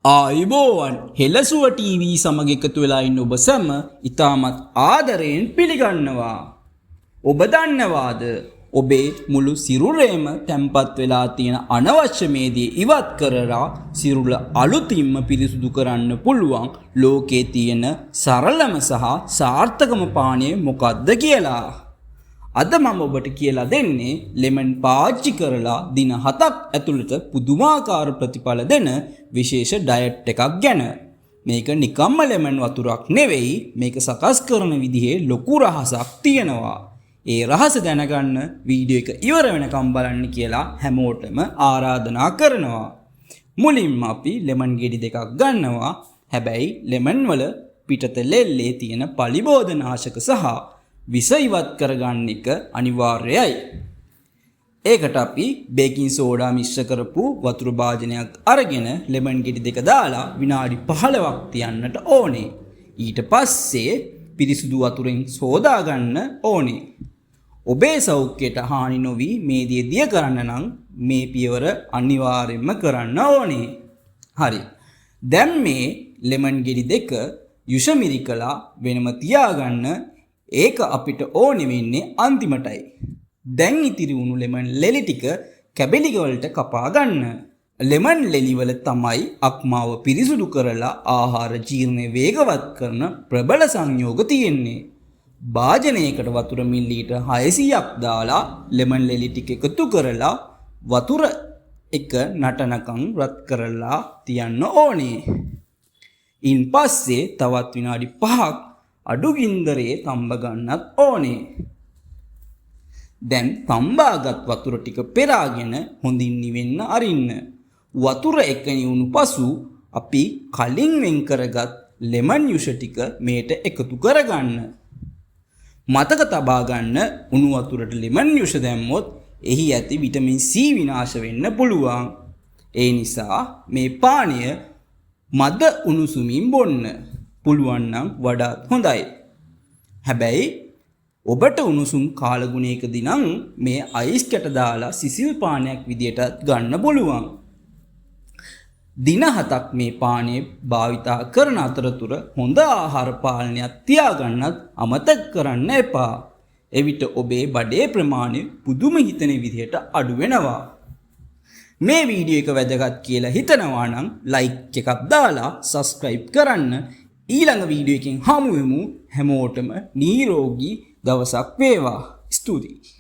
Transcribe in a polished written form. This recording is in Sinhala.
ආයුබෝවන් හෙළසුව ටීවී සමග එකතු වෙලා ඉන්න ඔබ සැම ඉතාමත් ආදරයෙන් පිළිගන්නවා. ඔබ දන්නවාද ඔබේ මුළු සිරුරේම තැම්පත් වෙලා තියෙන අනවශ්‍ය මේදී ඉවත් කරලා සිරුර අලුතින්ම පිරිසුදු කරන්න පුළුවන් ලෝකේ තියෙන සරලම සහ සාර්ථකම පානය මොකක්ද කියලා. අද මම ඔබට කියලා දෙන්නේ ලෙමන් පාවිච්චි කරලා දින 7ක් ඇතුළත පුදුමාකාර ප්‍රතිඵල දෙන විශේෂ ඩයට් එකක් ගැන. මේක නිකම්ම ලෙමන් වතුරක් නෙවෙයි, මේක සකස් කරන විදිහේ ලොකු රහසක් තියෙනවා. ඒ රහස දැනගන්න වීඩියෝ එක ඉවර වෙනකම් බලන්න කියලා හැමෝටම ආරාධනා කරනවා. මුලින්ම අපි ලෙමන් ගෙඩි දෙකක් ගන්නවා. හැබැයි ලෙමන් වල පිටත ලෙල්ලේ තියෙන පලිබෝධනාශක සහ විස ඉවත් කරගන්න එක අනිවාර්යයි. ඒකට අපි බේකින් සෝඩා මිශ්‍ර කරපු වතුර භාජනයක් අරගෙන ලෙමන් ගෙඩි දෙක දාලා විනාඩි 15ක් තියන්නට ඕනේ. ඊට පස්සේ පිරිසුදු වතුරෙන් සෝදා ගන්න ඕනේ. ඔබේ සෞඛ්‍යයට හානි නොවි මේ දේ දිය කරන්න නම් මේ පියවර අනිවාර්යයෙන්ම කරන්න ඕනේ. හරි. දැන් මේ ලෙමන් ගෙඩි දෙක යුෂ මිරිකලා වෙනම තියාගන්න. ඒක අපිට ඕනෙ වෙන්නේ අන්තිමටයි. දැන් ඉතිරි වුණු ලෙමන් ලෙලි ටික කැබලි වලට කපා ගන්න. ලෙමන් ලෙලි වල තමයි අක්මාව පිරිසුදු කරලා ආහාර ජීර්ණය වේගවත් කරන ප්‍රබල සංයෝග තියෙන්නේ. භාජනයකට වතුර මිලිලීටර් 600ක් දාලා ලෙමන් ලෙලි ටික එකතු කරලා වතුර එක නටනකම් රත් කරලා තියන්න ඕනේ. ඉන් පස්සේ තවත් විනාඩි 5ක් අඩු ගින්දරේ තම්බ ගන්නත් ඕනේ. දැන් තම්බාගත් වතුර ටික පෙරාගෙන හොඳින් නිවෙන්න අරින්න. වතුර එක නිවුණු පසු අපි කලින් වෙන් කරගත් ලෙමන් යුෂ ටික මේට එකතු කරගන්න. මතක තබා ගන්න උණු වතුරට ලෙමන් යුෂ දැම්මොත් එහි ඇති විටමින් C විනාශ වෙන්න පුළුවන්. ඒ නිසා මේ පානය මද උණුසුමින් බොන්න. පුළුවන් නම් වඩාත් හොඳයි. හැබැයි ඔබට උණුසුම් කාලගුණයකදී නම් මේ අයිස් කැට දාලා සිසිල් පානයක් විදියටත් ගන්න පුළුවන්. දින 7ක් මේ පානය භාවිතා කරන අතරතුර හොඳ ආහාර පාලනයක් තියාගන්නත් අමතක කරන්න එපා. එවිට ඔබේ බඩේ ප්‍රමාණය පුදුම හිතෙන විදිහට අඩු වෙනවා. මේ වීඩියෝ එක වැදගත් කියලා හිතනවා නම් ලයික් එකක් දාලා සබ්ස්ක්‍රයිබ් කරන්න. ඊළඟ වීඩියෝ එකකින් හමු වෙමු. හැමෝටම නිරෝගී දවසක් වේවා. ස්තුතියි.